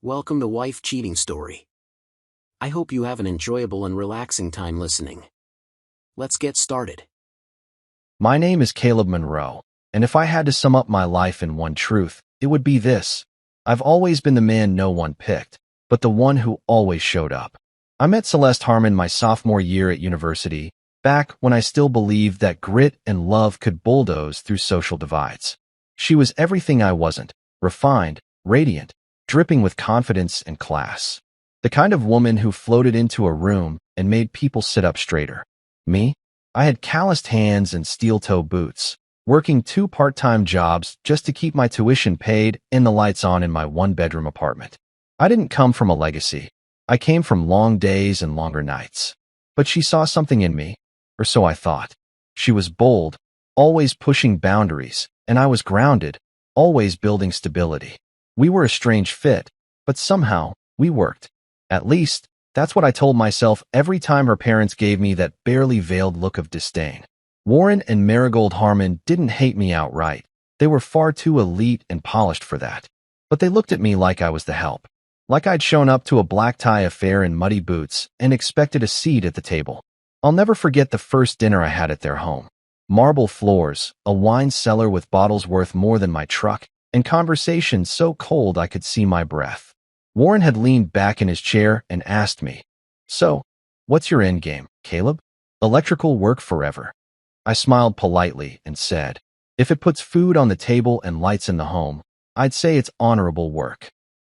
Welcome to Wife Cheating Story. I hope you have an enjoyable and relaxing time listening. Let's get started. My name is Caleb Monroe, and if I had to sum up my life in one truth, it would be this. I've always been the man no one picked, but the one who always showed up. I met Celeste Harmon my sophomore year at university, back when I still believed that grit and love could bulldoze through social divides. She was everything I wasn't: refined, radiant, dripping with confidence and class. The kind of woman who floated into a room and made people sit up straighter. Me? I had calloused hands and steel-toe boots, working 2 part-time jobs just to keep my tuition paid and the lights on in my one-bedroom apartment. I didn't come from a legacy. I came from long days and longer nights. But she saw something in me, or so I thought. She was bold, always pushing boundaries, and I was grounded, always building stability. We were a strange fit, but somehow, we worked. At least, that's what I told myself every time her parents gave me that barely veiled look of disdain. Warren and Marigold Harmon didn't hate me outright. They were far too elite and polished for that. But they looked at me like I was the help. Like I'd shown up to a black tie affair in muddy boots and expected a seat at the table. I'll never forget the first dinner I had at their home. Marble floors, a wine cellar with bottles worth more than my truck, and conversation so cold I could see my breath. Warren had leaned back in his chair and asked me, "So, what's your end game, Caleb? Electrical work forever?" I smiled politely and said, "If it puts food on the table and lights in the home, I'd say it's honorable work."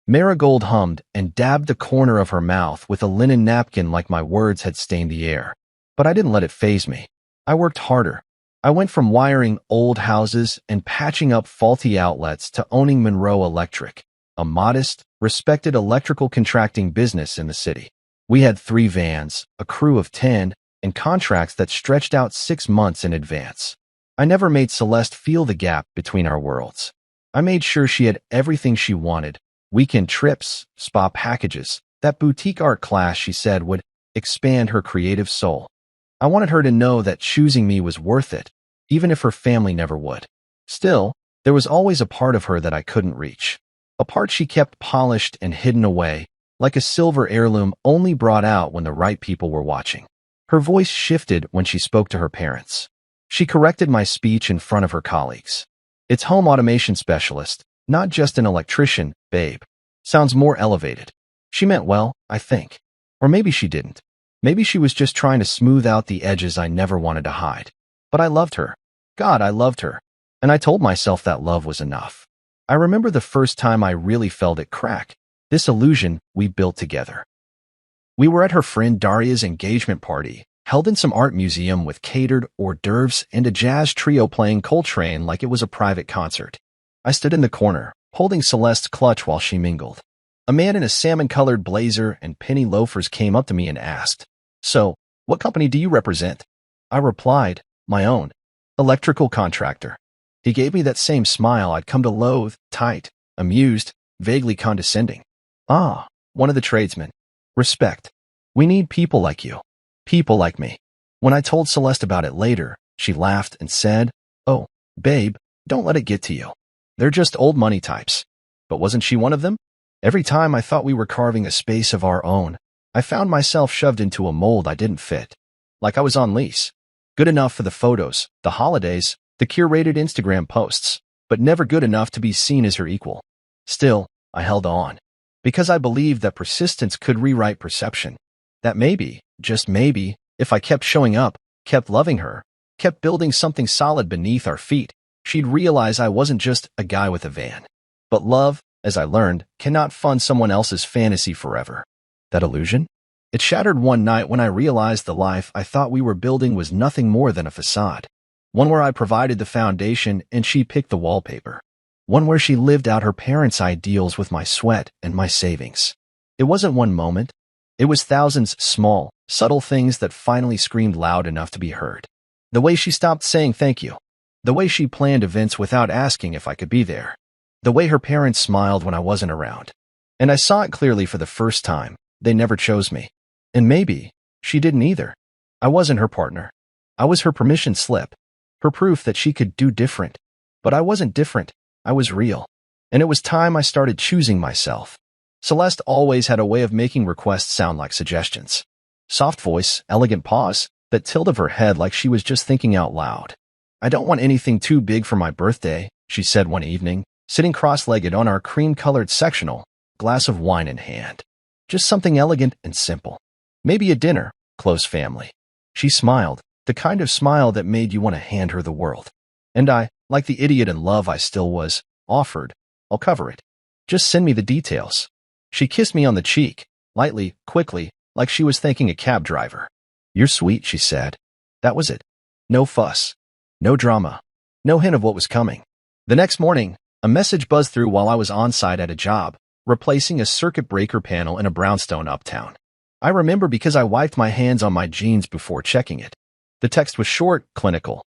Marigold hummed and dabbed the corner of her mouth with a linen napkin like my words had stained the air. But I didn't let it faze me. I worked harder. I went from wiring old houses and patching up faulty outlets to owning Monroe Electric, a modest, respected electrical contracting business in the city. We had 3 vans, a crew of 10, and contracts that stretched out 6 months in advance. I never made Celeste feel the gap between our worlds. I made sure she had everything she wanted: weekend trips, spa packages, that boutique art class she said would expand her creative soul. I wanted her to know that choosing me was worth it, even if her family never would. Still, there was always a part of her that I couldn't reach. A part she kept polished and hidden away, like a silver heirloom only brought out when the right people were watching. Her voice shifted when she spoke to her parents. She corrected my speech in front of her colleagues. "It's home automation specialist, not just an electrician, babe. Sounds more elevated." She meant well, I think. Or maybe she didn't. Maybe she was just trying to smooth out the edges I never wanted to hide. But I loved her. God, I loved her. And I told myself that love was enough. I remember the first time I really felt it crack, this illusion we built together. We were at her friend Daria's engagement party, held in some art museum with catered hors d'oeuvres and a jazz trio playing Coltrane like it was a private concert. I stood in the corner, holding Celeste's clutch while she mingled. A man in a salmon-colored blazer and penny loafers came up to me and asked, "So, what company do you represent?" I replied, "My own. Electrical contractor." He gave me that same smile I'd come to loathe, tight, amused, vaguely condescending. "Ah, one of the tradesmen. Respect. We need people like you. People like me." When I told Celeste about it later, she laughed and said, "Oh, babe, don't let it get to you. They're just old money types." But wasn't she one of them? Every time I thought we were carving a space of our own, I found myself shoved into a mold I didn't fit. Like I was on lease. Good enough for the photos, the holidays, the curated Instagram posts, but never good enough to be seen as her equal. Still, I held on. Because I believed that persistence could rewrite perception. That maybe, just maybe, if I kept showing up, kept loving her, kept building something solid beneath our feet, she'd realize I wasn't just a guy with a van. But love, as I learned, cannot fund someone else's fantasy forever. That illusion? It shattered one night when I realized the life I thought we were building was nothing more than a facade. One where I provided the foundation and she picked the wallpaper. One where she lived out her parents' ideals with my sweat and my savings. It wasn't one moment. It was thousands small, subtle things that finally screamed loud enough to be heard. The way she stopped saying thank you. The way she planned events without asking if I could be there. The way her parents smiled when I wasn't around. And I saw it clearly for the first time. They never chose me. And maybe she didn't either. I wasn't her partner. I was her permission slip. Her proof that she could do different. But I wasn't different. I was real. And it was time I started choosing myself. Celeste always had a way of making requests sound like suggestions. Soft voice, elegant pause, that tilt of her head like she was just thinking out loud. "I don't want anything too big for my birthday," she said one evening, sitting cross-legged on our cream-colored sectional, glass of wine in hand. "Just something elegant and simple. Maybe a dinner, close family." She smiled, the kind of smile that made you want to hand her the world. And I, like the idiot in love I still was, offered, "I'll cover it. Just send me the details." She kissed me on the cheek, lightly, quickly, like she was thanking a cab driver. "You're sweet," she said. That was it. No fuss. No drama. No hint of what was coming. The next morning, a message buzzed through while I was on site at a job, replacing a circuit breaker panel in a brownstone uptown. I remember because I wiped my hands on my jeans before checking it. The text was short, clinical.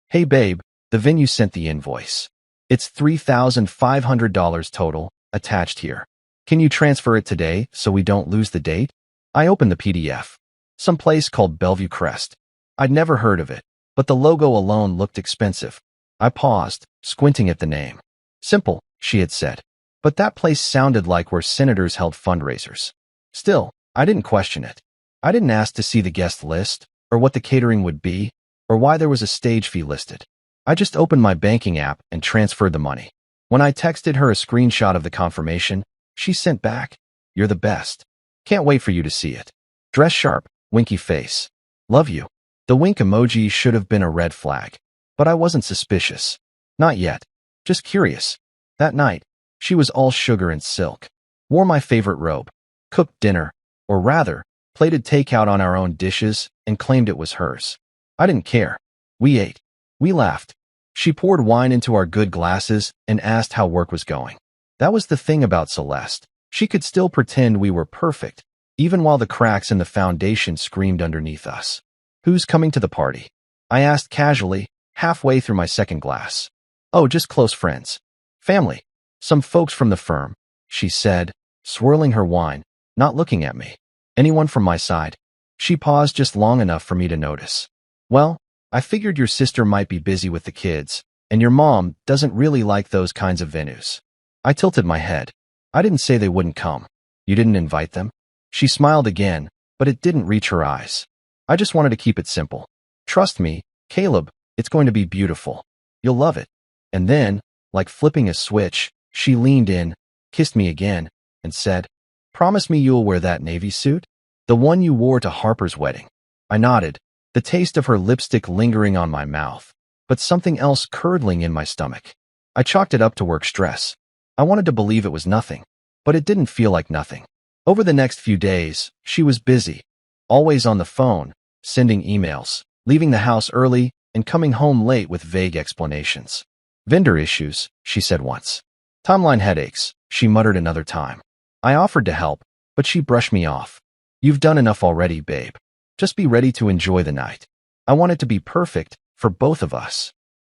"Hey babe, the venue sent the invoice. It's $3,500 total, attached here. Can you transfer it today so we don't lose the date?" I opened the PDF. Some place called Bellevue Crest. I'd never heard of it, but the logo alone looked expensive. I paused, squinting at the name. Simple, she had said. But that place sounded like where senators held fundraisers. Still, I didn't question it. I didn't ask to see the guest list, or what the catering would be, or why there was a stage fee listed. I just opened my banking app and transferred the money. When I texted her a screenshot of the confirmation, she sent back, "You're the best. Can't wait for you to see it. Dress sharp, winky face. Love you." The wink emoji should have been a red flag. But I wasn't suspicious. Not yet. Just curious. That night, she was all sugar and silk. Wore my favorite robe. Cooked dinner, or rather, plated takeout on our own dishes, and claimed it was hers. I didn't care. We ate. We laughed. She poured wine into our good glasses and asked how work was going. That was the thing about Celeste. She could still pretend we were perfect, even while the cracks in the foundation screamed underneath us. "Who's coming to the party?" I asked casually, halfway through my second glass. "Oh, just close friends. Family. Some folks from the firm," she said, swirling her wine, not looking at me. "Anyone from my side?" She paused just long enough for me to notice. "Well, I figured your sister might be busy with the kids, and your mom doesn't really like those kinds of venues." I tilted my head. "I didn't say they wouldn't come. You didn't invite them?" She smiled again, but it didn't reach her eyes. "I just wanted to keep it simple. Trust me, Caleb, it's going to be beautiful. You'll love it." And then, like flipping a switch, she leaned in, kissed me again, and said, "Promise me you'll wear that navy suit? The one you wore to Harper's wedding." I nodded, the taste of her lipstick lingering on my mouth, but something else curdling in my stomach. I chalked it up to work stress. I wanted to believe it was nothing, but it didn't feel like nothing. Over the next few days, she was busy, always on the phone, sending emails, leaving the house early, and coming home late with vague explanations. "Vendor issues," she said once. "Timeline headaches," she muttered another time. I offered to help, but she brushed me off. "You've done enough already, babe. Just be ready to enjoy the night." I want it to be perfect for both of us.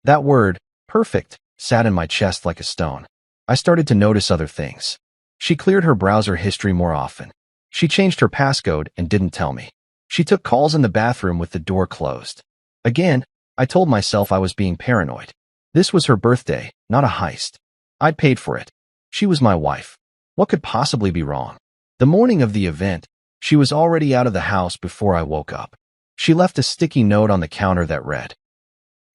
That word, perfect, sat in my chest like a stone. I started to notice other things. She cleared her browser history more often. She changed her passcode and didn't tell me. She took calls in the bathroom with the door closed. Again, I told myself I was being paranoid. This was her birthday, not a heist. I'd paid for it. She was my wife. What could possibly be wrong? The morning of the event, she was already out of the house before I woke up. She left a sticky note on the counter that read,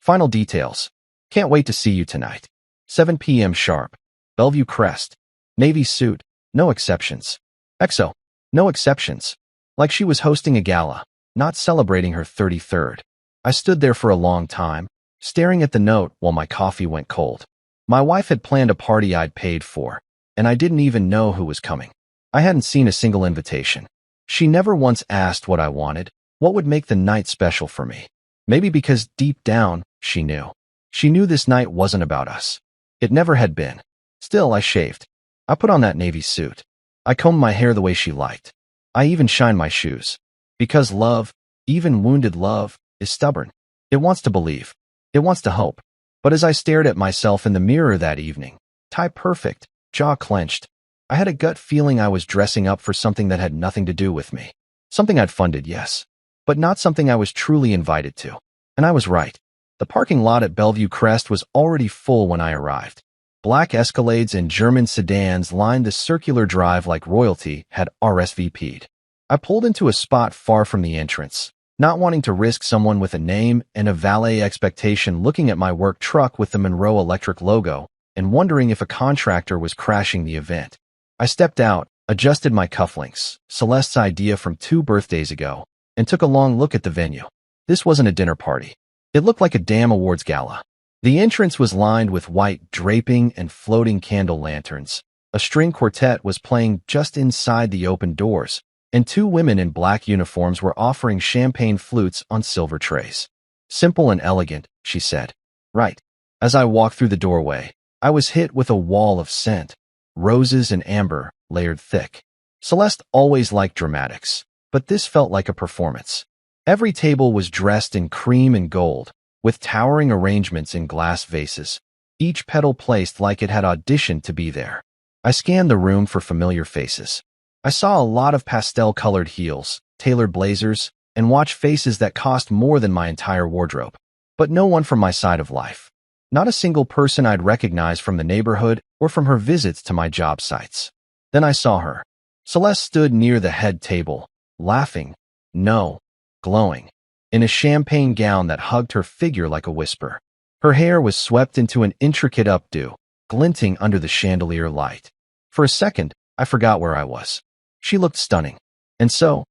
"Final details. Can't wait to see you tonight. 7 p.m. sharp. Bellevue Crest. Navy suit. No exceptions." XO. No exceptions. Like she was hosting a gala, not celebrating her 33rd. I stood there for a long time, staring at the note while my coffee went cold. My wife had planned a party I'd paid for, and I didn't even know who was coming. I hadn't seen a single invitation. She never once asked what I wanted, what would make the night special for me. Maybe because deep down, she knew. She knew this night wasn't about us. It never had been. Still, I shaved. I put on that navy suit. I combed my hair the way she liked. I even shined my shoes. Because love, even wounded love, is stubborn. It wants to believe. It wants to hope. But as I stared at myself in the mirror that evening, tie perfect, jaw clenched, I had a gut feeling I was dressing up for something that had nothing to do with me. Something I'd funded, yes, but not something I was truly invited to. And I was right. The parking lot at Bellevue Crest was already full when I arrived. Black Escalades and German sedans lined the circular drive like royalty had RSVP'd. I pulled into a spot far from the entrance, not wanting to risk someone with a name and a valet expectation looking at my work truck with the Monroe Electric logo and wondering if a contractor was crashing the event. I stepped out, adjusted my cufflinks, Celeste's idea from 2 birthdays ago, and took a long look at the venue. This wasn't a dinner party. It looked like a damn awards gala. The entrance was lined with white draping and floating candle lanterns. A string quartet was playing just inside the open doors, and 2 women in black uniforms were offering champagne flutes on silver trays. Simple and elegant, she said. Right. As I walked through the doorway, I was hit with a wall of scent. Roses and amber, layered thick. Celeste always liked dramatics, but this felt like a performance. Every table was dressed in cream and gold, with towering arrangements in glass vases, each petal placed like it had auditioned to be there. I scanned the room for familiar faces. I saw a lot of pastel-colored heels, tailored blazers, and watch faces that cost more than my entire wardrobe. But no one from my side of life. Not a single person I'd recognize from the neighborhood or from her visits to my job sites. Then I saw her. Celeste stood near the head table, laughing, no, glowing, in a champagne gown that hugged her figure like a whisper. Her hair was swept into an intricate updo, glinting under the chandelier light. For a second, I forgot where I was. She looked stunning, and so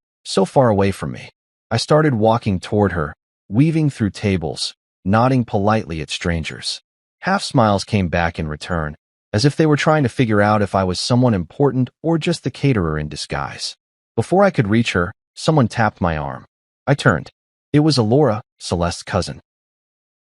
far away from me. I started walking toward her, weaving through tables, nodding politely at strangers. Half smiles came back in return, as if they were trying to figure out if I was someone important or just the caterer in disguise. Before I could reach her, someone tapped my arm. I turned. It was Alora, Celeste's cousin.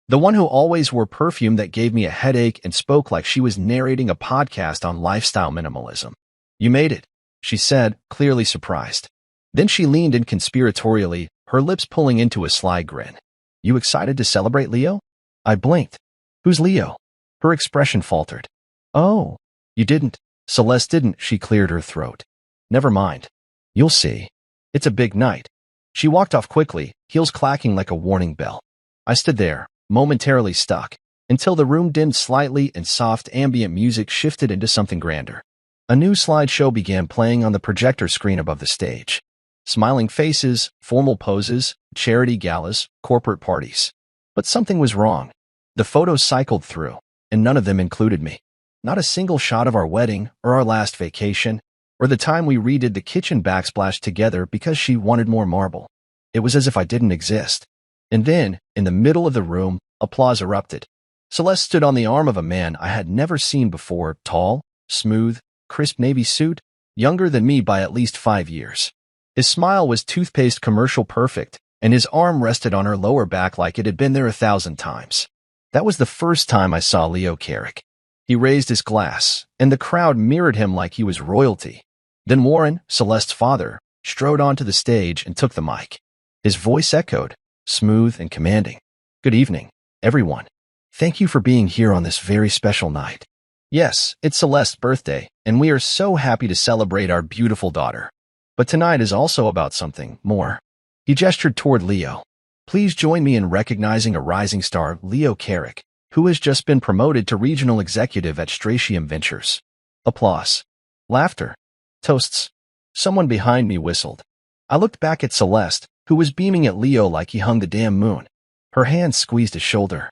The one who always wore perfume that gave me a headache and spoke like she was narrating a podcast on lifestyle minimalism. You made it, she said, clearly surprised. Then she leaned in conspiratorially, her lips pulling into a sly grin. You excited to celebrate Leo? I blinked. Who's Leo? Her expression faltered. Oh, you didn't. Celeste didn't, she cleared her throat. Never mind. You'll see. It's a big night. She walked off quickly, heels clacking like a warning bell. I stood there, momentarily stuck, until the room dimmed slightly and soft ambient music shifted into something grander. A new slideshow began playing on the projector screen above the stage. Smiling faces, formal poses, charity galas, corporate parties. But something was wrong. The photos cycled through, and none of them included me. Not a single shot of our wedding, or our last vacation, or the time we redid the kitchen backsplash together because she wanted more marble. It was as if I didn't exist. And then, in the middle of the room, applause erupted. Celeste stood on the arm of a man I had never seen before, tall, smooth, crisp navy suit, younger than me by at least 5 years. His smile was toothpaste commercial perfect, and his arm rested on her lower back like it had been there 1,000 times. That was the first time I saw Leo Carrick. He raised his glass, and the crowd mirrored him like he was royalty. Then Warren, Celeste's father, strode onto the stage and took the mic. His voice echoed, smooth and commanding. Good evening, everyone. Thank you for being here on this very special night. Yes, it's Celeste's birthday, and we are so happy to celebrate our beautiful daughter. But tonight is also about something more. He gestured toward Leo. Please join me in recognizing a rising star, Leo Carrick, who has just been promoted to regional executive at Stratium Ventures. Applause. Laughter. Toasts. Someone behind me whistled. I looked back at Celeste, who was beaming at Leo like he hung the damn moon. Her hand squeezed his shoulder.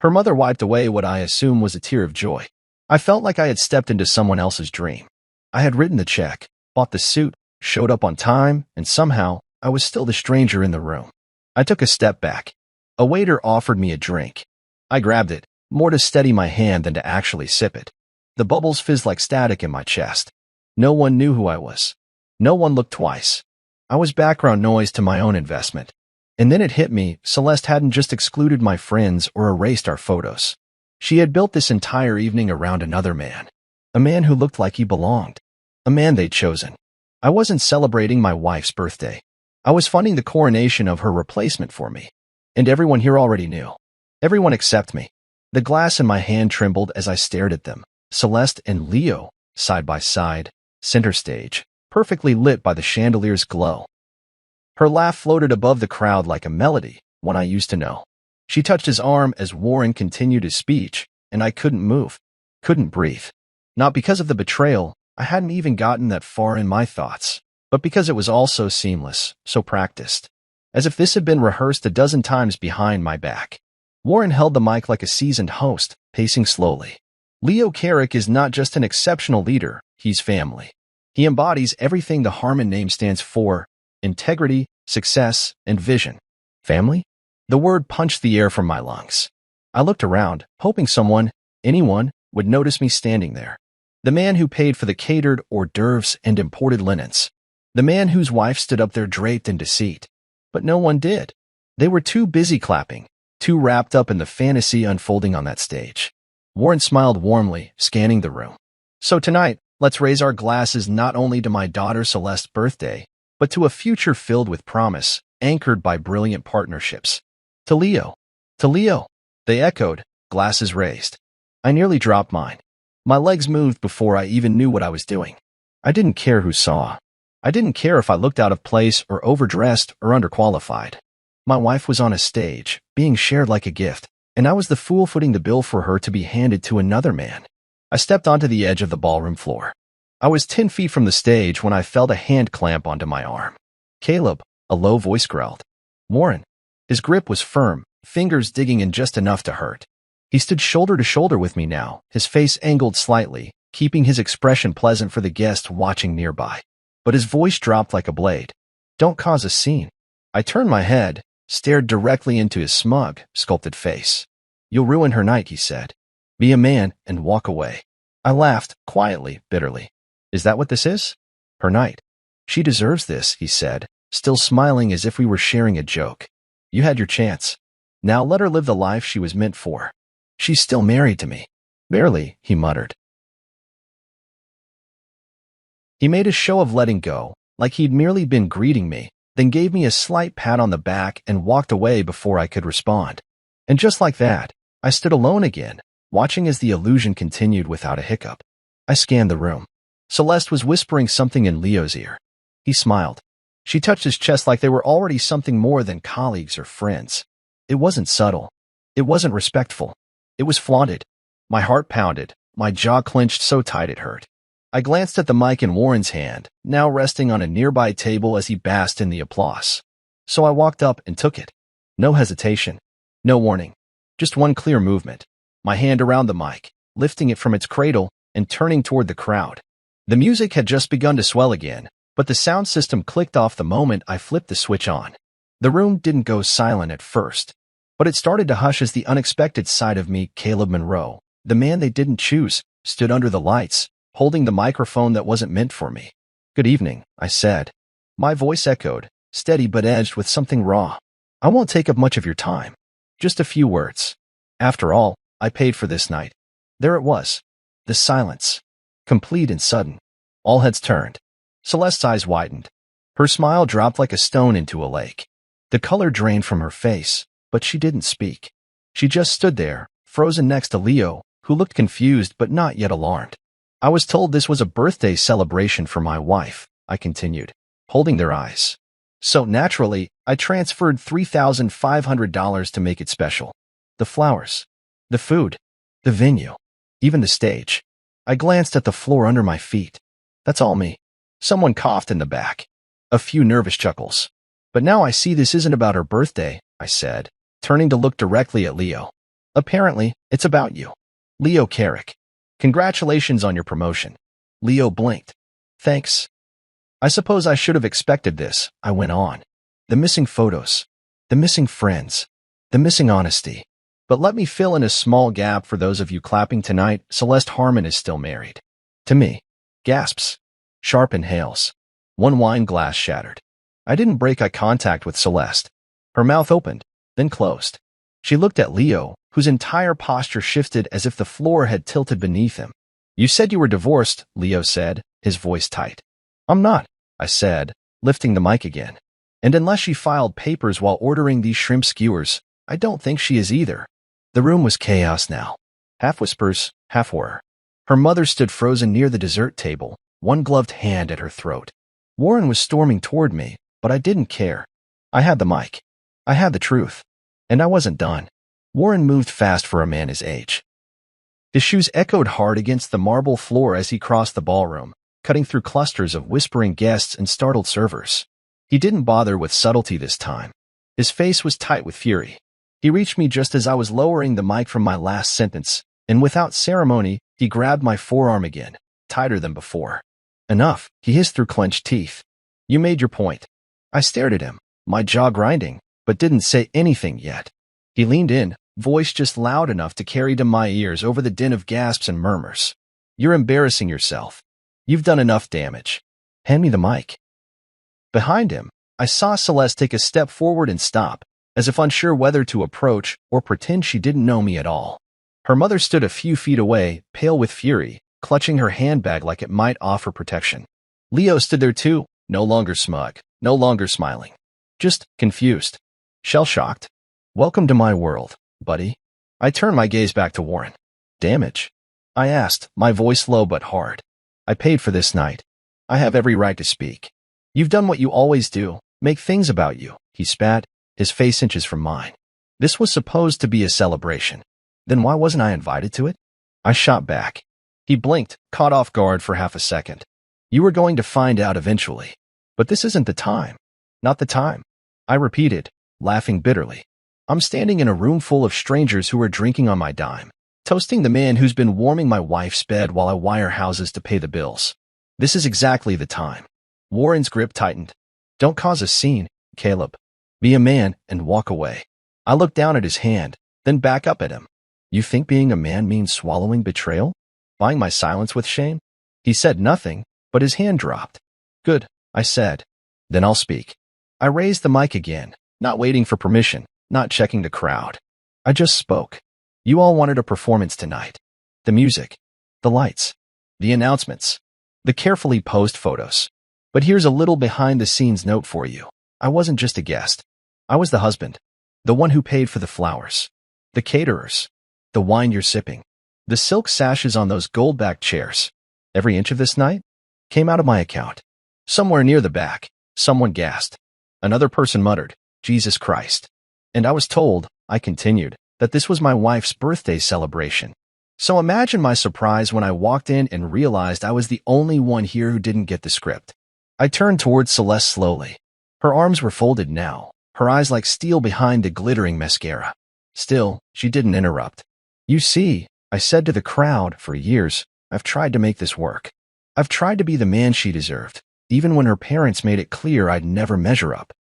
Her mother wiped away what I assume was a tear of joy. I felt like I had stepped into someone else's dream. I had written the check, bought the suit, showed up on time, and somehow, I was still the stranger in the room. I took a step back. A waiter offered me a drink. I grabbed it, more to steady my hand than to actually sip it. The bubbles fizzed like static in my chest. No one knew who I was. No one looked twice. I was background noise to my own investment. And then it hit me, Celeste hadn't just excluded my friends or erased our photos. She had built this entire evening around another man. A man who looked like he belonged. A man they'd chosen. I wasn't celebrating my wife's birthday. I was funding the coronation of her replacement for me. And everyone here already knew. Everyone except me. The glass in my hand trembled as I stared at them. Celeste and Leo, side by side, center stage, perfectly lit by the chandelier's glow. Her laugh floated above the crowd like a melody, one I used to know. She touched his arm as Warren continued his speech, and I couldn't move. Couldn't breathe. Not because of the betrayal, I hadn't even gotten that far in my thoughts, but because it was all so seamless, so practiced. As if this had been rehearsed a dozen times behind my back. Warren held the mic like a seasoned host, pacing slowly. Leo Carrick is not just an exceptional leader, he's family. He embodies everything the Harmon name stands for: integrity, success, and vision. Family? The word punched the air from my lungs. I looked around, hoping anyone, would notice me standing there. The man who paid for the catered hors d'oeuvres and imported linens. The man whose wife stood up there draped in deceit. But no one did. They were too busy clapping, too wrapped up in the fantasy unfolding on that stage. Warren smiled warmly, scanning the room. So tonight, let's raise our glasses not only to my daughter Celeste's birthday, but to a future filled with promise, anchored by brilliant partnerships. To Leo. To Leo. They echoed, glasses raised. I nearly dropped mine. My legs moved before I even knew what I was doing. I didn't care who saw. I didn't care if I looked out of place or overdressed or underqualified. My wife was on a stage, being shared like a gift, and I was the fool footing the bill for her to be handed to another man. I stepped onto the edge of the ballroom floor. I was 10 feet from the stage when I felt a hand clamp onto my arm. Caleb, a low voice growled. Warren. His grip was firm, fingers digging in just enough to hurt. He stood shoulder to shoulder with me now, his face angled slightly, keeping his expression pleasant for the guest watching nearby. But his voice dropped like a blade. Don't cause a scene. I turned my head, stared directly into his smug, sculpted face. You'll ruin her night, he said. Be a man and walk away. I laughed, quietly, bitterly. Is that what this is? Her night. She deserves this, he said, still smiling as if we were sharing a joke. You had your chance. Now let her live the life she was meant for. She's still married to me. Barely, he muttered. He made a show of letting go, like he'd merely been greeting me, then gave me a slight pat on the back and walked away before I could respond. And just like that, I stood alone again, watching as the illusion continued without a hiccup. I scanned the room. Celeste was whispering something in Leo's ear. He smiled. She touched his chest like they were already something more than colleagues or friends. It wasn't subtle. It wasn't respectful. It was flaunted. My heart pounded, my jaw clenched so tight it hurt. I glanced at the mic in Warren's hand, now resting on a nearby table as he basked in the applause. So I walked up and took it. No hesitation. No warning. Just one clear movement. My hand around the mic, lifting it from its cradle and turning toward the crowd. The music had just begun to swell again, but the sound system clicked off the moment I flipped the switch on. The room didn't go silent at first, but it started to hush as the unexpected side of me, Caleb Monroe, the man they didn't choose, stood under the lights, holding the microphone that wasn't meant for me. Good evening, I said. My voice echoed, steady but edged with something raw. I won't take up much of your time. Just a few words. After all, I paid for this night. There it was. The silence. Complete and sudden. All heads turned. Celeste's eyes widened. Her smile dropped like a stone into a lake. The color drained from her face, but she didn't speak. She just stood there, frozen next to Leo, who looked confused but not yet alarmed. I was told this was a birthday celebration for my wife, I continued, holding their eyes. So naturally, I transferred $3,500 to make it special. The flowers, the food, the venue, even the stage. I glanced at the floor under my feet. That's all me. Someone coughed in the back. A few nervous chuckles. But now I see this isn't about her birthday, I said, turning to look directly at Leo. Apparently, it's about you. Leo Carrick. Congratulations on your promotion. Leo blinked. Thanks. I suppose I should have expected this, I went on. The missing photos. The missing friends. The missing honesty. But let me fill in a small gap for those of you clapping tonight. Celeste Harmon is still married. To me. Gasps. Sharp inhales. One wine glass shattered. I didn't break eye contact with Celeste. Her mouth opened, then closed. She looked at Leo, whose entire posture shifted as if the floor had tilted beneath him. You said you were divorced, Leo said, his voice tight. I'm not, I said, lifting the mic again. And unless she filed papers while ordering these shrimp skewers, I don't think she is either. The room was chaos now. Half whispers, half horror. Her mother stood frozen near the dessert table, one gloved hand at her throat. Warren was storming toward me, but I didn't care. I had the mic. I had the truth. And I wasn't done. Warren moved fast for a man his age. His shoes echoed hard against the marble floor as he crossed the ballroom, cutting through clusters of whispering guests and startled servers. He didn't bother with subtlety this time. His face was tight with fury. He reached me just as I was lowering the mic from my last sentence, and without ceremony, he grabbed my forearm again, tighter than before. Enough, he hissed through clenched teeth. You made your point. I stared at him, my jaw grinding, but didn't say anything yet. He leaned in, voice just loud enough to carry to my ears over the din of gasps and murmurs. You're embarrassing yourself. You've done enough damage. Hand me the mic. Behind him, I saw Celeste take a step forward and stop, as if unsure whether to approach or pretend she didn't know me at all. Her mother stood a few feet away, pale with fury, clutching her handbag like it might offer protection. Leo stood there too, no longer smug, no longer smiling. Just confused. Shell-shocked. Welcome to my world, buddy. I turned my gaze back to Warren. Damage? I asked, my voice low but hard. I paid for this night. I have every right to speak. You've done what you always do, make things about you, he spat, his face inches from mine. This was supposed to be a celebration. Then why wasn't I invited to it? I shot back. He blinked, caught off guard for half a second. You were going to find out eventually. But this isn't the time. Not the time. I repeated, laughing bitterly. I'm standing in a room full of strangers who are drinking on my dime, toasting the man who's been warming my wife's bed while I wire houses to pay the bills. This is exactly the time. Warren's grip tightened. Don't cause a scene, Caleb. Be a man and walk away. I looked down at his hand, then back up at him. You think being a man means swallowing betrayal? Buying my silence with shame? He said nothing, but his hand dropped. Good, I said. Then I'll speak. I raised the mic again, not waiting for permission, not checking the crowd. I just spoke. You all wanted a performance tonight. The music, the lights, the announcements, the carefully posed photos. But here's a little behind-the-scenes note for you. I wasn't just a guest. I was the husband, the one who paid for the flowers, the caterers, the wine you're sipping, the silk sashes on those gold-backed chairs. Every inch of this night came out of my account. Somewhere near the back, someone gasped. Another person muttered, Jesus Christ. And I was told, I continued, that this was my wife's birthday celebration. So imagine my surprise when I walked in and realized I was the only one here who didn't get the script. I turned towards Celeste slowly. Her arms were folded now, her eyes like steel behind the glittering mascara. Still, she didn't interrupt. You see, I said to the crowd, for years, I've tried to make this work. I've tried to be the man she deserved, even when her parents made it clear I'd never measure up.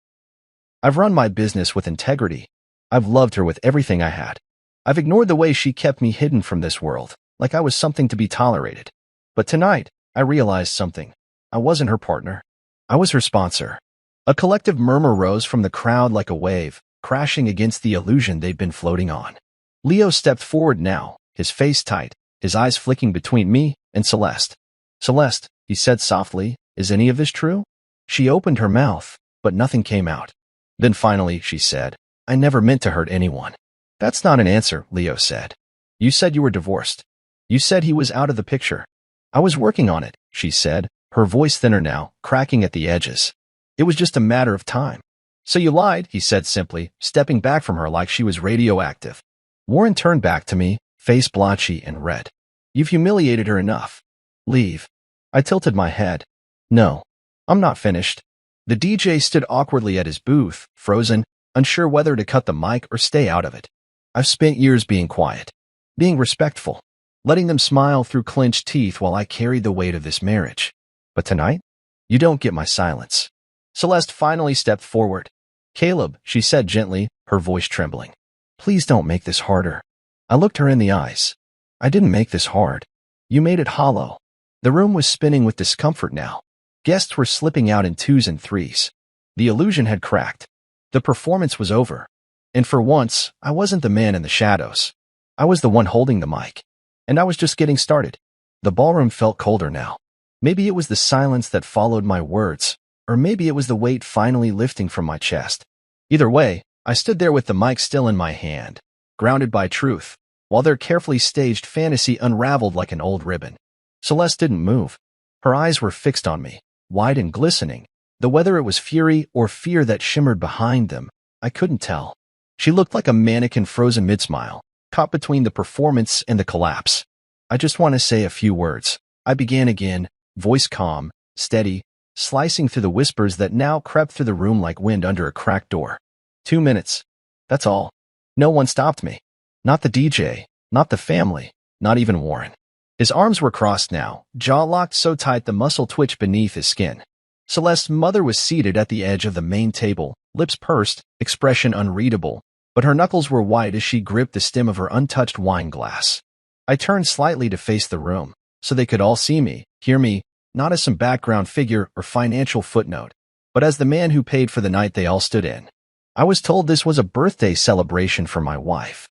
I've run my business with integrity. I've loved her with everything I had. I've ignored the way she kept me hidden from this world, like I was something to be tolerated. But tonight, I realized something. I wasn't her partner. I was her sponsor. A collective murmur rose from the crowd like a wave, crashing against the illusion they'd been floating on. Leo stepped forward now, his face tight, his eyes flicking between me and Celeste. Celeste, he said softly, is any of this true? She opened her mouth, but nothing came out. Then finally, she said, I never meant to hurt anyone. That's not an answer, Leo said. You said you were divorced. You said he was out of the picture. I was working on it, she said, her voice thinner now, cracking at the edges. It was just a matter of time. So you lied, he said simply, stepping back from her like she was radioactive. Warren turned back to me, face blotchy and red. You've humiliated her enough. Leave. I tilted my head. No, I'm not finished. The DJ stood awkwardly at his booth, frozen, unsure whether to cut the mic or stay out of it. I've spent years being quiet, being respectful, letting them smile through clenched teeth while I carried the weight of this marriage. But tonight, you don't get my silence. Celeste finally stepped forward. Caleb, she said gently, her voice trembling. Please don't make this harder. I looked her in the eyes. I didn't make this hard. You made it hollow. The room was spinning with discomfort now. Guests were slipping out in twos and threes. The illusion had cracked. The performance was over. And for once, I wasn't the man in the shadows. I was the one holding the mic. And I was just getting started. The ballroom felt colder now. Maybe it was the silence that followed my words, or maybe it was the weight finally lifting from my chest. Either way, I stood there with the mic still in my hand, grounded by truth, while their carefully staged fantasy unraveled like an old ribbon. Celeste didn't move. Her eyes were fixed on me, wide and glistening, though whether it was fury or fear that shimmered behind them, I couldn't tell. She looked like a mannequin frozen mid-smile, caught between the performance and the collapse. I just want to say a few words. I began again, voice calm, steady, slicing through the whispers that now crept through the room like wind under a cracked door. 2 minutes. That's all. No one stopped me. Not the DJ, not the family, not even Warren. His arms were crossed now, jaw locked so tight the muscle twitched beneath his skin. Celeste's mother was seated at the edge of the main table, lips pursed, expression unreadable, but her knuckles were white as she gripped the stem of her untouched wine glass. I turned slightly to face the room, so they could all see me, hear me, not as some background figure or financial footnote, but as the man who paid for the night they all stood in. I was told this was a birthday celebration for my wife.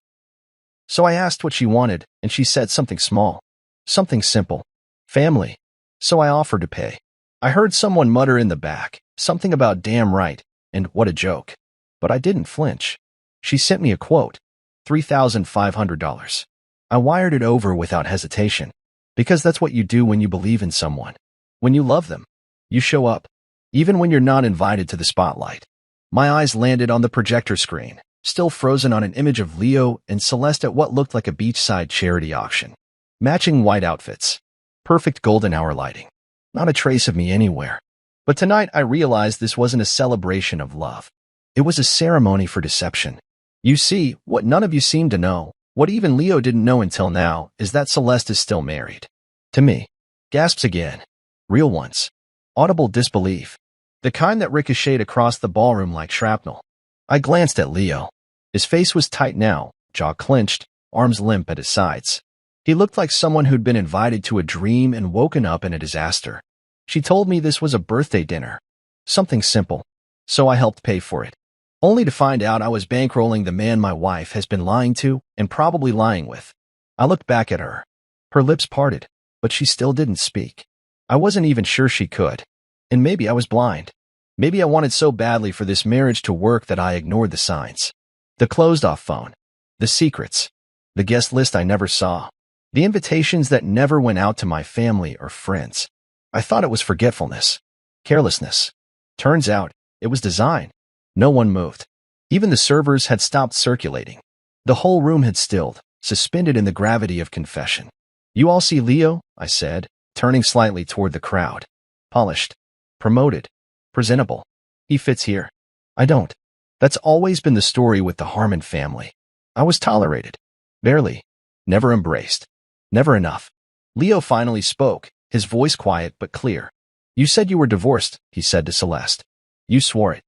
So I asked what she wanted, and she said something small. Something simple. Family. So I offered to pay. I heard someone mutter in the back, something about damn right, and what a joke. But I didn't flinch. She sent me a quote. $3,500. I wired it over without hesitation. Because that's what you do when you believe in someone. When you love them. You show up. Even when you're not invited to the spotlight. My eyes landed on the projector screen, still frozen on an image of Leo and Celeste at what looked like a beachside charity auction. Matching white outfits. Perfect golden hour lighting. Not a trace of me anywhere. But tonight I realized this wasn't a celebration of love. It was a ceremony for deception. You see, what none of you seem to know, what even Leo didn't know until now, is that Celeste is still married. To me. Gasps again. Real ones. Audible disbelief. The kind that ricocheted across the ballroom like shrapnel. I glanced at Leo. His face was tight now, jaw clenched, arms limp at his sides. He looked like someone who'd been invited to a dream and woken up in a disaster. She told me this was a birthday dinner. Something simple. So I helped pay for it. Only to find out I was bankrolling the man my wife has been lying to and probably lying with. I looked back at her. Her lips parted, but she still didn't speak. I wasn't even sure she could. And maybe I was blind. Maybe I wanted so badly for this marriage to work that I ignored the signs. The closed-off phone. The secrets. The guest list I never saw. The invitations that never went out to my family or friends. I thought it was forgetfulness. Carelessness. Turns out, it was design. No one moved. Even the servers had stopped circulating. The whole room had stilled, suspended in the gravity of confession. You all see Leo? I said, turning slightly toward the crowd. Polished. Promoted. Presentable. He fits here. I don't. That's always been the story with the Harmon family. I was tolerated. Barely. Never embraced. Never enough. Leo finally spoke, his voice quiet but clear. You said you were divorced, he said to Celeste. You swore it.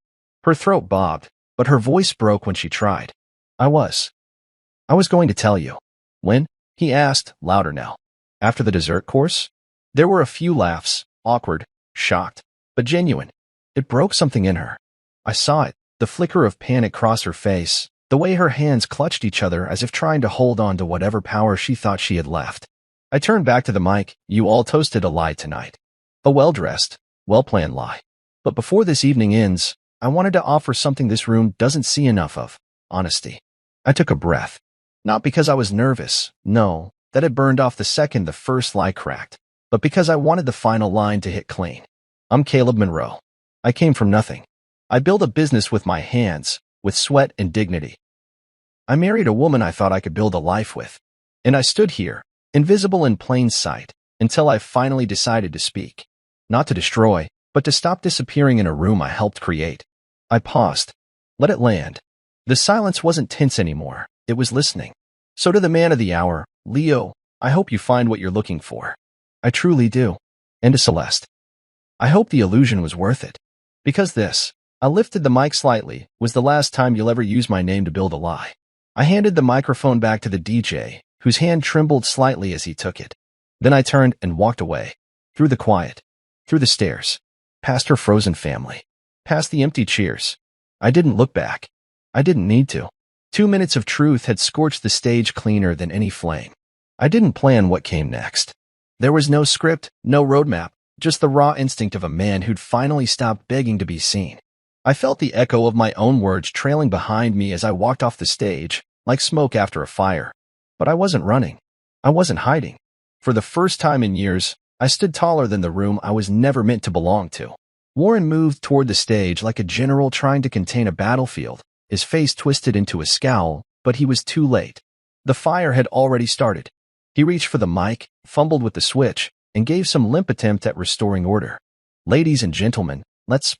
Her throat bobbed, but her voice broke when she tried. I was going to tell you. When? He asked, louder now. After the dessert course? There were a few laughs, awkward, shocked, but genuine. It broke something in her. I saw it, the flicker of panic cross her face, the way her hands clutched each other as if trying to hold on to whatever power she thought she had left. I turned back to the mic. You all toasted a lie tonight. A well-dressed, well-planned lie. But before this evening ends, I wanted to offer something this room doesn't see enough of. Honesty. I took a breath. Not because I was nervous, no, that had burned off the second the first lie cracked, but because I wanted the final line to hit clean. I'm Caleb Monroe. I came from nothing. I built a business with my hands, with sweat and dignity. I married a woman I thought I could build a life with. And I stood here, invisible in plain sight, until I finally decided to speak. Not to destroy, but to stop disappearing in a room I helped create. I paused. Let it land. The silence wasn't tense anymore. It was listening. So to the man of the hour, Leo, I hope you find what you're looking for. I truly do. And to Celeste. I hope the illusion was worth it. Because this, I lifted the mic slightly, was the last time you'll ever use my name to build a lie. I handed the microphone back to the DJ, whose hand trembled slightly as he took it. Then I turned and walked away. Through the quiet. Through the stairs. Past her frozen family. Past the empty cheers. I didn't look back. I didn't need to. 2 minutes of truth had scorched the stage cleaner than any flame. I didn't plan what came next. There was no script, no roadmap, just the raw instinct of a man who'd finally stopped begging to be seen. I felt the echo of my own words trailing behind me as I walked off the stage, like smoke after a fire. But I wasn't running. I wasn't hiding. For the first time in years, I stood taller than the room I was never meant to belong to. Warren moved toward the stage like a general trying to contain a battlefield, his face twisted into a scowl, but he was too late. The fire had already started. He reached for the mic, fumbled with the switch, and gave some limp attempt at restoring order. Ladies and gentlemen, let's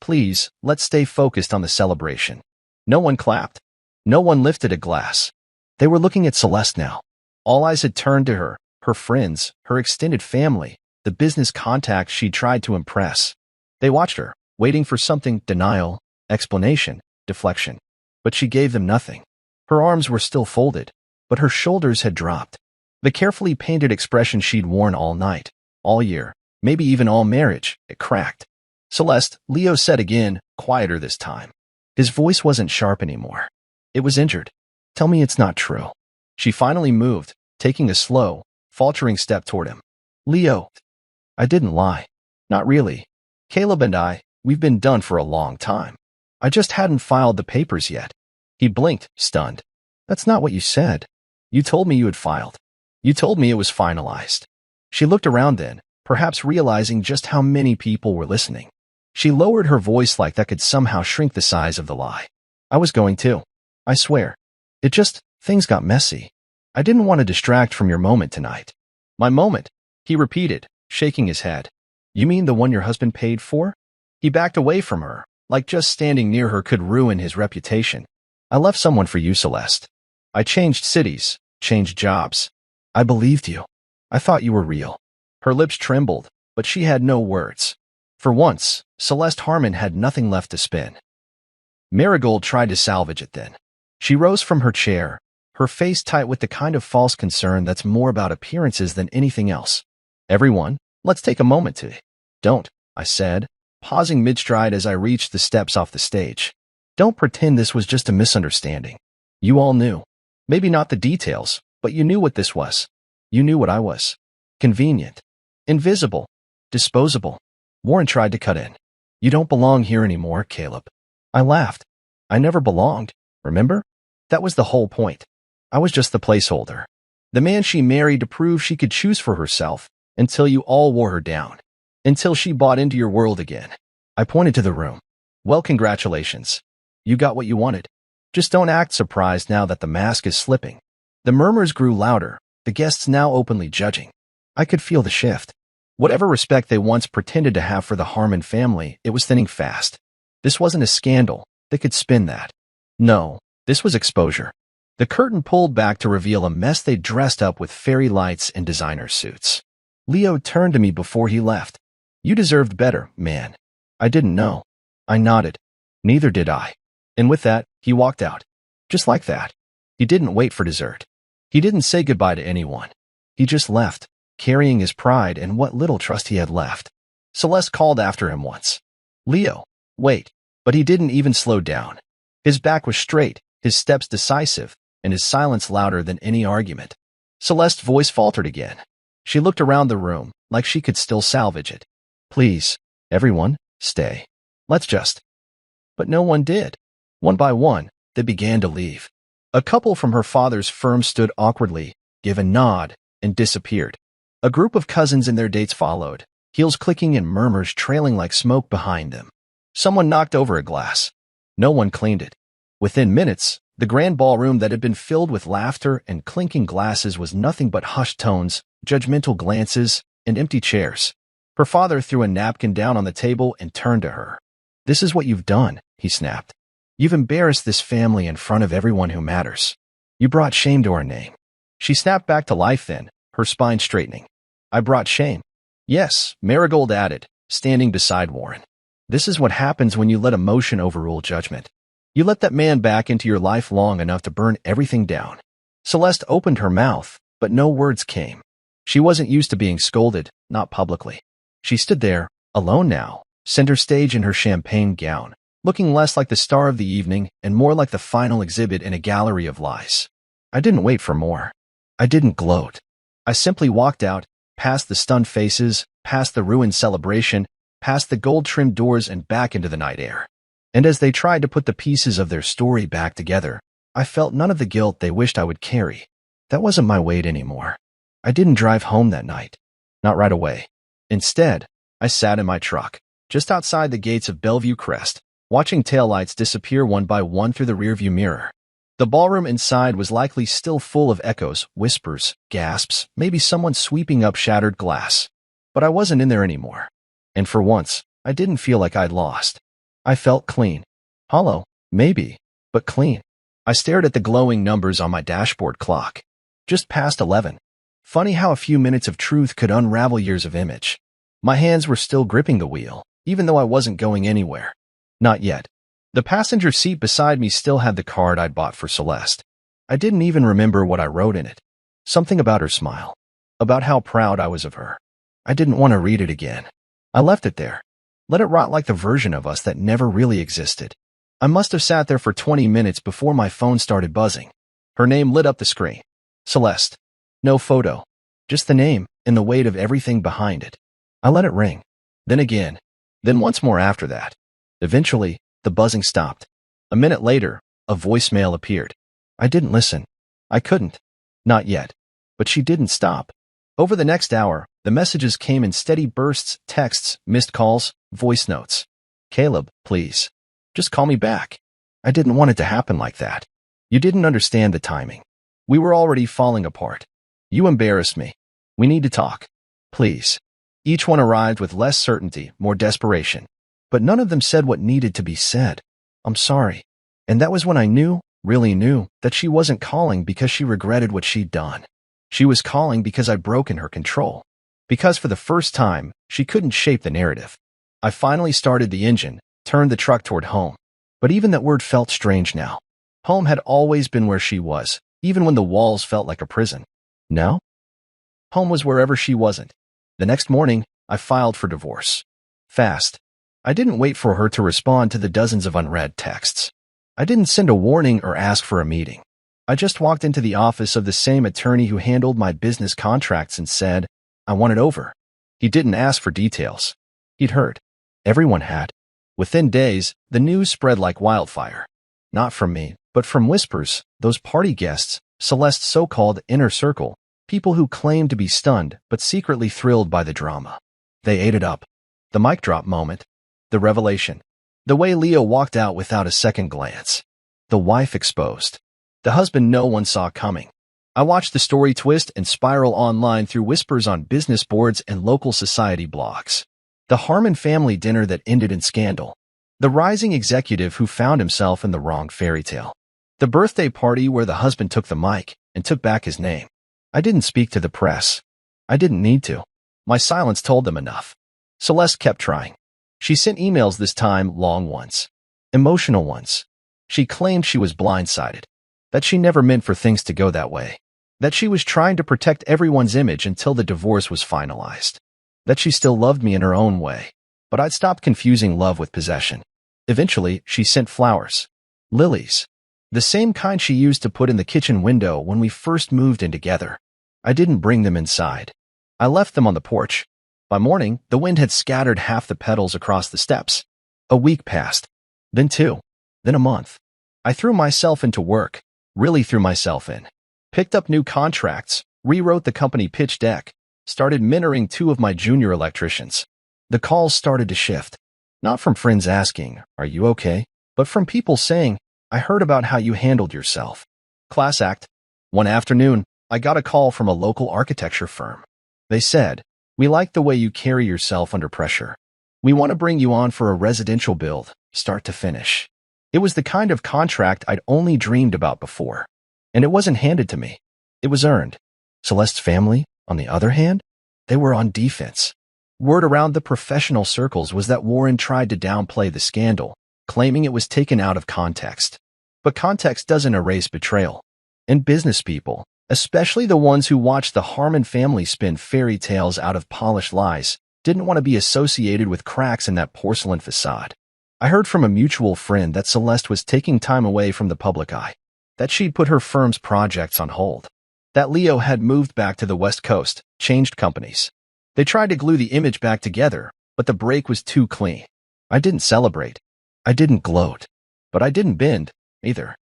stay focused on the celebration. No one clapped. No one lifted a glass. They were looking at Celeste now. All eyes had turned to her, her friends, her extended family, the business contacts she tried to impress. They watched her, waiting for something: denial, explanation, deflection. But she gave them nothing. Her arms were still folded, but her shoulders had dropped. The carefully painted expression she'd worn all night, all year, maybe even all marriage, it cracked. "Celeste," Leo said again, quieter this time. His voice wasn't sharp anymore. It was injured. "Tell me it's not true." She finally moved, taking a slow, faltering step toward him. "Leo, I didn't lie. Not really. Caleb and we've been done for a long time. I just hadn't filed the papers yet." He blinked, stunned. "That's not what you said. You told me you had filed. You told me it was finalized." She looked around then, perhaps realizing just how many people were listening. She lowered her voice like that could somehow shrink the size of the lie. "I was going to. I swear. Things got messy. I didn't want to distract from your moment tonight." "My moment?" he repeated, shaking his head. "You mean the one your husband paid for?" He backed away from her, like just standing near her could ruin his reputation. "I left someone for you, Celeste. I changed cities, changed jobs. I believed you. I thought you were real." Her lips trembled, but she had no words. For once, Celeste Harmon had nothing left to spin. Marigold tried to salvage it then. She rose from her chair, her face tight with the kind of false concern that's more about appearances than anything else. "Everyone, let's take a moment to..." "Don't," I said, pausing mid-stride as I reached the steps off the stage. "Don't pretend this was just a misunderstanding. You all knew. Maybe not the details, but you knew what this was. You knew what I was. Convenient. Invisible. Disposable." Warren tried to cut in. "You don't belong here anymore, Caleb." I laughed. "I never belonged, remember? That was the whole point. I was just the placeholder. The man she married to prove she could choose for herself, until you all wore her down. Until she bought into your world again." I pointed to the room. "Well, congratulations. You got what you wanted. Just don't act surprised now that the mask is slipping." The murmurs grew louder, the guests now openly judging. I could feel the shift. Whatever respect they once pretended to have for the Harmon family, it was thinning fast. This wasn't a scandal. They could spin that. No, this was exposure. The curtain pulled back to reveal a mess they'd dressed up with fairy lights and designer suits. Leo turned to me before he left. "You deserved better, man." I didn't know. I nodded. "Neither did I." And with that, he walked out. Just like that. He didn't wait for dessert. He didn't say goodbye to anyone. He just left, carrying his pride and what little trust he had left. Celeste called after him once. "Leo, wait." But he didn't even slow down. His back was straight, his steps decisive, and his silence louder than any argument. Celeste's voice faltered again. She looked around the room, like she could still salvage it. "Please, everyone, stay. Let's just..." But no one did. One by one, they began to leave. A couple from her father's firm stood awkwardly, gave a nod, and disappeared. A group of cousins and their dates followed, heels clicking and murmurs trailing like smoke behind them. Someone knocked over a glass. No one cleaned it. Within minutes, the grand ballroom that had been filled with laughter and clinking glasses was nothing but hushed tones, judgmental glances, and empty chairs. Her father threw a napkin down on the table and turned to her. "This is what you've done," he snapped. "You've embarrassed this family in front of everyone who matters. You brought shame to our name." She snapped back to life then, her spine straightening. "I brought shame." "Yes," Marigold added, standing beside Warren. "This is what happens when you let emotion overrule judgment. You let that man back into your life long enough to burn everything down." Celeste opened her mouth, but no words came. She wasn't used to being scolded, not publicly. She stood there, alone now, center stage in her champagne gown, looking less like the star of the evening and more like the final exhibit in a gallery of lies. I didn't wait for more. I didn't gloat. I simply walked out, past the stunned faces, past the ruined celebration, past the gold-trimmed doors and back into the night air. And as they tried to put the pieces of their story back together, I felt none of the guilt they wished I would carry. That wasn't my weight anymore. I didn't drive home that night. Not right away. Instead, I sat in my truck, just outside the gates of Bellevue Crest, watching taillights disappear one by one through the rearview mirror. The ballroom inside was likely still full of echoes, whispers, gasps, maybe someone sweeping up shattered glass. But I wasn't in there anymore. And for once, I didn't feel like I'd lost. I felt clean. Hollow, maybe, but clean. I stared at the glowing numbers on my dashboard clock. Just past 11. Funny how a few minutes of truth could unravel years of image. My hands were still gripping the wheel, even though I wasn't going anywhere. Not yet. The passenger seat beside me still had the card I'd bought for Celeste. I didn't even remember what I wrote in it. Something about her smile. About how proud I was of her. I didn't want to read it again. I left it there. Let it rot like the version of us that never really existed. I must have sat there for 20 minutes before my phone started buzzing. Her name lit up the screen. Celeste. No photo. Just the name and the weight of everything behind it. I let it ring. Then again. Then once more after that. Eventually, the buzzing stopped. A minute later, a voicemail appeared. I didn't listen. I couldn't. Not yet. But she didn't stop. Over the next hour, the messages came in steady bursts, texts, missed calls, voice notes. Caleb, please. Just call me back. I didn't want it to happen like that. You didn't understand the timing. We were already falling apart. You embarrassed me. We need to talk. Please. Each one arrived with less certainty, more desperation. But none of them said what needed to be said. I'm sorry. And that was when I knew, really knew, that she wasn't calling because she regretted what she'd done. She was calling because I'd broken her control. Because for the first time, she couldn't shape the narrative. I finally started the engine, turned the truck toward home. But even that word felt strange now. Home had always been where she was, even when the walls felt like a prison. Now? Home was wherever she wasn't. The next morning, I filed for divorce. Fast. I didn't wait for her to respond to the dozens of unread texts. I didn't send a warning or ask for a meeting. I just walked into the office of the same attorney who handled my business contracts and said, I want it over. He didn't ask for details. He'd heard. Everyone had. Within days, the news spread like wildfire. Not from me, but from whispers, those party guests, Celeste's so-called inner circle, people who claimed to be stunned but secretly thrilled by the drama. They ate it up. The mic drop moment. The revelation. The way Leo walked out without a second glance. The wife exposed. The husband no one saw coming. I watched the story twist and spiral online through whispers on business boards and local society blogs. The Harmon family dinner that ended in scandal. The rising executive who found himself in the wrong fairy tale. The birthday party where the husband took the mic and took back his name. I didn't speak to the press. I didn't need to. My silence told them enough. Celeste kept trying. She sent emails this time, long ones. Emotional ones. She claimed she was blindsided. That she never meant for things to go that way. That she was trying to protect everyone's image until the divorce was finalized. That she still loved me in her own way. But I'd stopped confusing love with possession. Eventually, she sent flowers. Lilies. The same kind she used to put in the kitchen window when we first moved in together. I didn't bring them inside. I left them on the porch. By morning, the wind had scattered half the petals across the steps. A week passed. Then 2. Then a month. I threw myself into work. Really threw myself in. Picked up new contracts, rewrote the company pitch deck, started mentoring 2 of my junior electricians. The calls started to shift. Not from friends asking, are you okay? But from people saying, I heard about how you handled yourself. Class act. One afternoon, I got a call from a local architecture firm. They said, we like the way you carry yourself under pressure. We want to bring you on for a residential build, start to finish. It was the kind of contract I'd only dreamed about before. And it wasn't handed to me. It was earned. Celeste's family, on the other hand, they were on defense. Word around the professional circles was that Warren tried to downplay the scandal, claiming it was taken out of context. But context doesn't erase betrayal. And business people, especially the ones who watched the Harmon family spin fairy tales out of polished lies, didn't want to be associated with cracks in that porcelain facade. I heard from a mutual friend that Celeste was taking time away from the public eye, that she'd put her firm's projects on hold, that Leo had moved back to the West Coast, changed companies. They tried to glue the image back together, but the break was too clean. I didn't celebrate. I didn't gloat. But I didn't bend, either.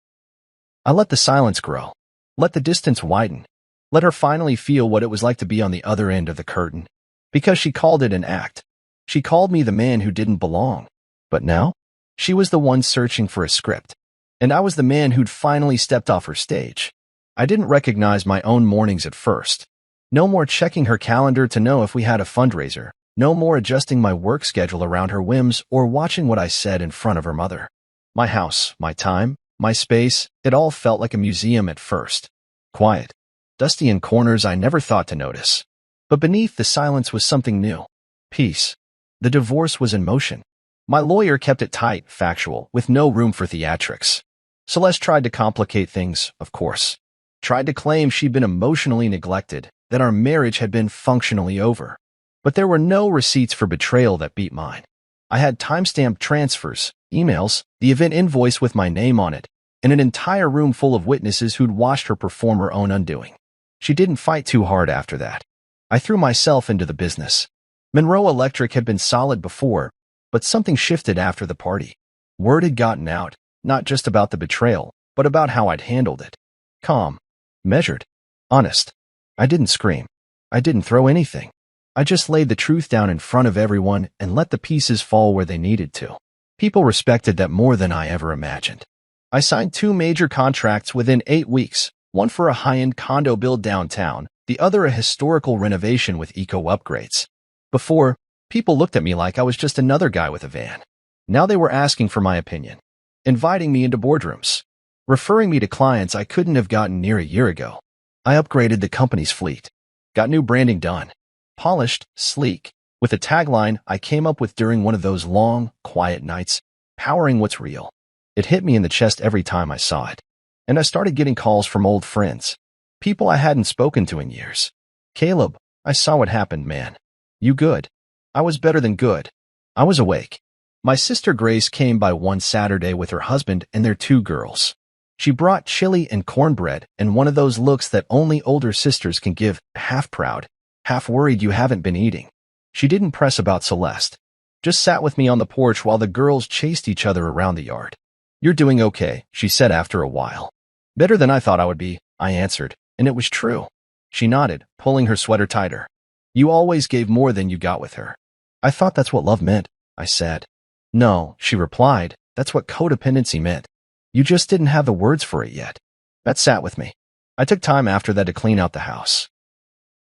I let the silence grow. Let the distance widen. Let her finally feel what it was like to be on the other end of the curtain. Because she called it an act. She called me the man who didn't belong. But now, she was the one searching for a script. And I was the man who'd finally stepped off her stage. I didn't recognize my own mornings at first. No more checking her calendar to know if we had a fundraiser. No more adjusting my work schedule around her whims or watching what I said in front of her mother. My house, my time, my space, it all felt like a museum at first. Quiet, dusty in corners I never thought to notice. But beneath the silence was something new. Peace. The divorce was in motion. My lawyer kept it tight, factual, with no room for theatrics. Celeste tried to complicate things, of course. Tried to claim she'd been emotionally neglected, that our marriage had been functionally over. But there were no receipts for betrayal that beat mine. I had timestamped transfers, emails, the event invoice with my name on it, and an entire room full of witnesses who'd watched her perform her own undoing. She didn't fight too hard after that. I threw myself into the business. Monroe Electric had been solid before, but something shifted after the party. Word had gotten out, not just about the betrayal, but about how I'd handled it. Calm, measured, honest. I didn't scream. I didn't throw anything. I just laid the truth down in front of everyone and let the pieces fall where they needed to. People respected that more than I ever imagined. I signed 2 major contracts within 8 weeks, one for a high-end condo build downtown, the other a historical renovation with eco-upgrades. Before, people looked at me like I was just another guy with a van. Now they were asking for my opinion, inviting me into boardrooms, referring me to clients I couldn't have gotten near a year ago. I upgraded the company's fleet, got new branding done, polished, sleek, with a tagline I came up with during one of those long, quiet nights, powering what's real. It hit me in the chest every time I saw it. And I started getting calls from old friends, people I hadn't spoken to in years. Caleb, I saw what happened, man. You good? I was better than good. I was awake. My sister Grace came by one Saturday with her husband and their 2 girls. She brought chili and cornbread and one of those looks that only older sisters can give, half proud, half worried you haven't been eating. She didn't press about Celeste. Just sat with me on the porch while the girls chased each other around the yard. You're doing okay, she said after a while. Better than I thought I would be, I answered, and it was true. She nodded, pulling her sweater tighter. You always gave more than you got with her. I thought that's what love meant, I said. No, she replied, that's what codependency meant. You just didn't have the words for it yet. That sat with me. I took time after that to clean out the house.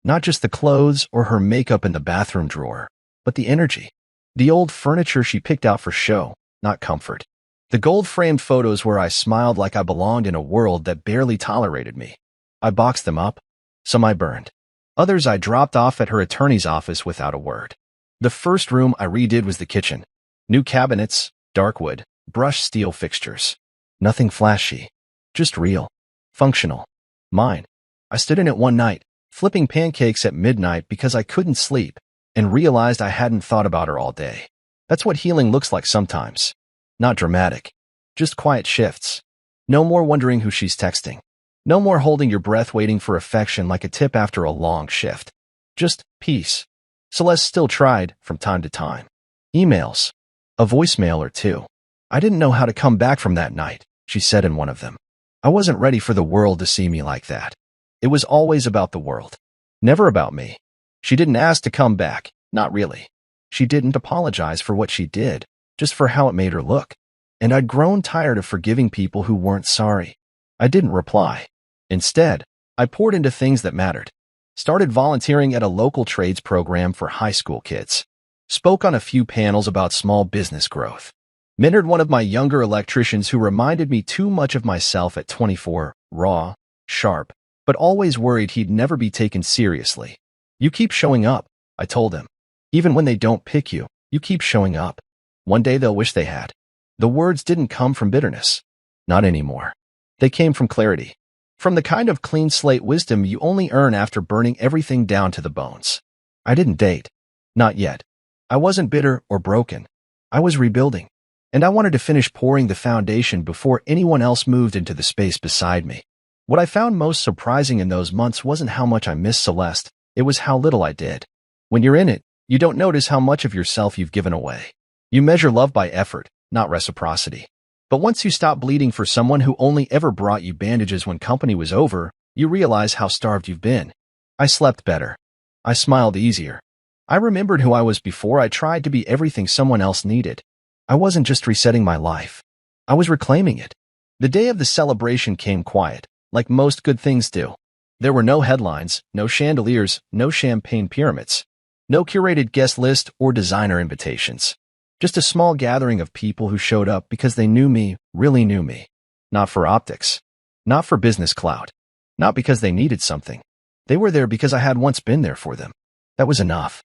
Not just the clothes or her makeup in the bathroom drawer, but the energy. The old furniture she picked out for show, not comfort. The gold-framed photos where I smiled like I belonged in a world that barely tolerated me. I boxed them up. Some I burned. Others I dropped off at her attorney's office without a word. The first room I redid was the kitchen. New cabinets, dark wood, brushed steel fixtures. Nothing flashy. Just real. Functional. Mine. I stood in it one night, flipping pancakes at midnight because I couldn't sleep, and realized I hadn't thought about her all day. That's what healing looks like sometimes. Not dramatic. Just quiet shifts. No more wondering who she's texting. No more holding your breath waiting for affection like a tip after a long shift. Just peace. Celeste still tried, from time to time. Emails. A voicemail or 2. I didn't know how to come back from that night, she said in one of them. I wasn't ready for the world to see me like that. It was always about the world. Never about me. She didn't ask to come back, not really. She didn't apologize for what she did, just for how it made her look. And I'd grown tired of forgiving people who weren't sorry. I didn't reply. Instead, I poured into things that mattered. Started volunteering at a local trades program for high school kids. Spoke on a few panels about small business growth. Mentored one of my younger electricians who reminded me too much of myself at 24, raw, sharp, but always worried he'd never be taken seriously. You keep showing up, I told him. Even when they don't pick you, you keep showing up. One day they'll wish they had. The words didn't come from bitterness. Not anymore. They came from clarity. From the kind of clean slate wisdom you only earn after burning everything down to the bones. I didn't date. Not yet. I wasn't bitter or broken. I was rebuilding. And I wanted to finish pouring the foundation before anyone else moved into the space beside me. What I found most surprising in those months wasn't how much I missed Celeste, it was how little I did. When you're in it, you don't notice how much of yourself you've given away. You measure love by effort, not reciprocity. But once you stop bleeding for someone who only ever brought you bandages when company was over, you realize how starved you've been. I slept better. I smiled easier. I remembered who I was before I tried to be everything someone else needed. I wasn't just resetting my life. I was reclaiming it. The day of the celebration came quiet, like most good things do. There were no headlines, no chandeliers, no champagne pyramids, no curated guest list or designer invitations. Just a small gathering of people who showed up because they knew me, really knew me. Not for optics. Not for business clout. Not because they needed something. They were there because I had once been there for them. That was enough.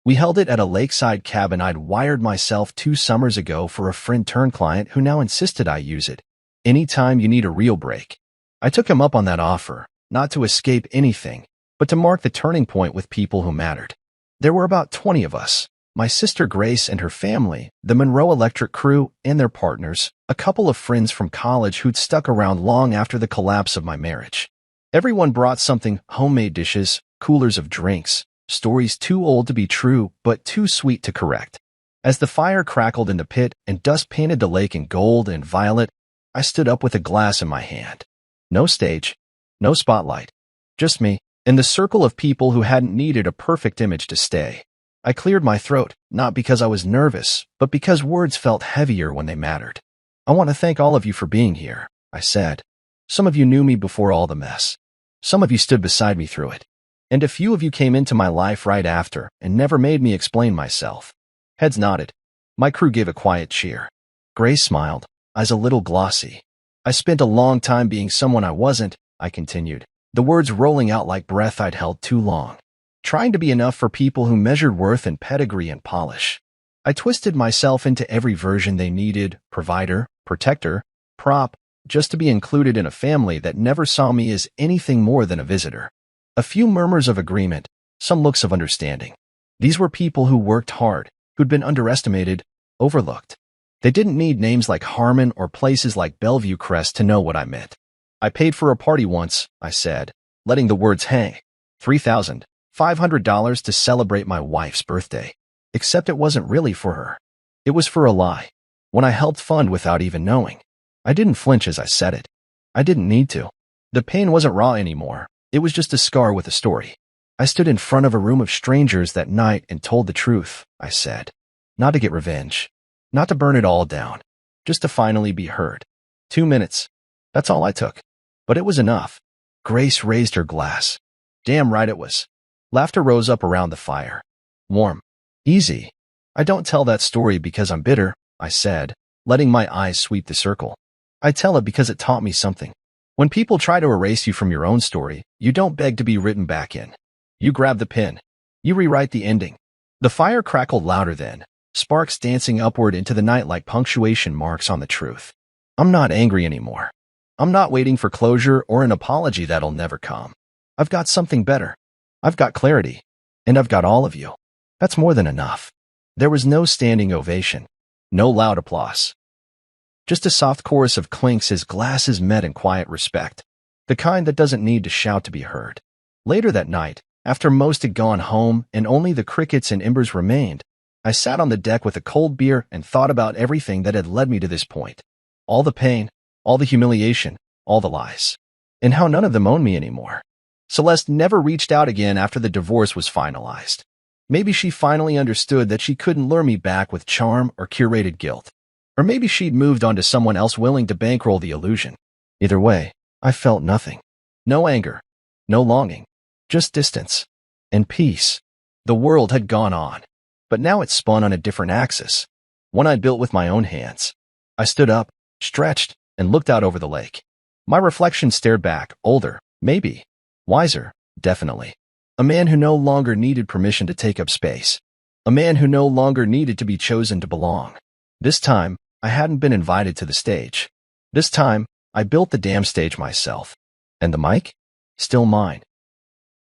We held it at a lakeside cabin I'd wired myself 2 summers ago for a friend-turned-client who now insisted I use it. Anytime you need a real break. I took him up on that offer, not to escape anything, but to mark the turning point with people who mattered. There were about 20 of us. My sister Grace and her family, the Monroe Electric crew and their partners, a couple of friends from college who'd stuck around long after the collapse of my marriage. Everyone brought something: homemade dishes, coolers of drinks, stories too old to be true but too sweet to correct. As the fire crackled in the pit and dust painted the lake in gold and violet, I stood up with a glass in my hand. No stage, no spotlight, just me, and the circle of people who hadn't needed a perfect image to stay. I cleared my throat, not because I was nervous, but because words felt heavier when they mattered. I want to thank all of you for being here, I said. Some of you knew me before all the mess. Some of you stood beside me through it. And a few of you came into my life right after and never made me explain myself. Heads nodded. My crew gave a quiet cheer. Grace smiled, eyes a little glossy. I spent a long time being someone I wasn't, I continued, the words rolling out like breath I'd held too long. Trying to be enough for people who measured worth in pedigree and polish. I twisted myself into every version they needed: provider, protector, prop, just to be included in a family that never saw me as anything more than a visitor. A few murmurs of agreement, some looks of understanding. These were people who worked hard, who'd been underestimated, overlooked. They didn't need names like Harmon or places like Bellevue Crest to know what I meant. I paid for a party once, I said, letting the words hang. $3,500 to celebrate my wife's birthday. Except it wasn't really for her. It was for a lie. When I helped fund without even knowing. I didn't flinch as I said it. I didn't need to. The pain wasn't raw anymore. It was just a scar with a story. I stood in front of a room of strangers that night and told the truth, I said. Not to get revenge. Not to burn it all down. Just to finally be heard. 2 minutes. That's all I took. But it was enough. Grace raised her glass. Damn right it was. Laughter rose up around the fire. Warm. Easy. I don't tell that story because I'm bitter, I said, letting my eyes sweep the circle. I tell it because it taught me something. When people try to erase you from your own story, you don't beg to be written back in. You grab the pen. You rewrite the ending. The fire crackled louder then, sparks dancing upward into the night like punctuation marks on the truth. I'm not angry anymore. I'm not waiting for closure or an apology that'll never come. I've got something better. I've got clarity. And I've got all of you. That's more than enough. There was no standing ovation. No loud applause. Just a soft chorus of clinks as glasses met in quiet respect. The kind that doesn't need to shout to be heard. Later that night, after most had gone home and only the crickets and embers remained, I sat on the deck with a cold beer and thought about everything that had led me to this point. All the pain, all the humiliation, all the lies. And how none of them owned me anymore. Celeste never reached out again after the divorce was finalized. Maybe she finally understood that she couldn't lure me back with charm or curated guilt. Or maybe she'd moved on to someone else willing to bankroll the illusion. Either way, I felt nothing. No anger. No longing. Just distance. And peace. The world had gone on. But now it spun on a different axis. One I'd built with my own hands. I stood up, stretched, and looked out over the lake. My reflection stared back, older, maybe. Wiser, definitely. A man who no longer needed permission to take up space. A man who no longer needed to be chosen to belong. This time, I hadn't been invited to the stage. This time, I built the damn stage myself. And the mic? Still mine.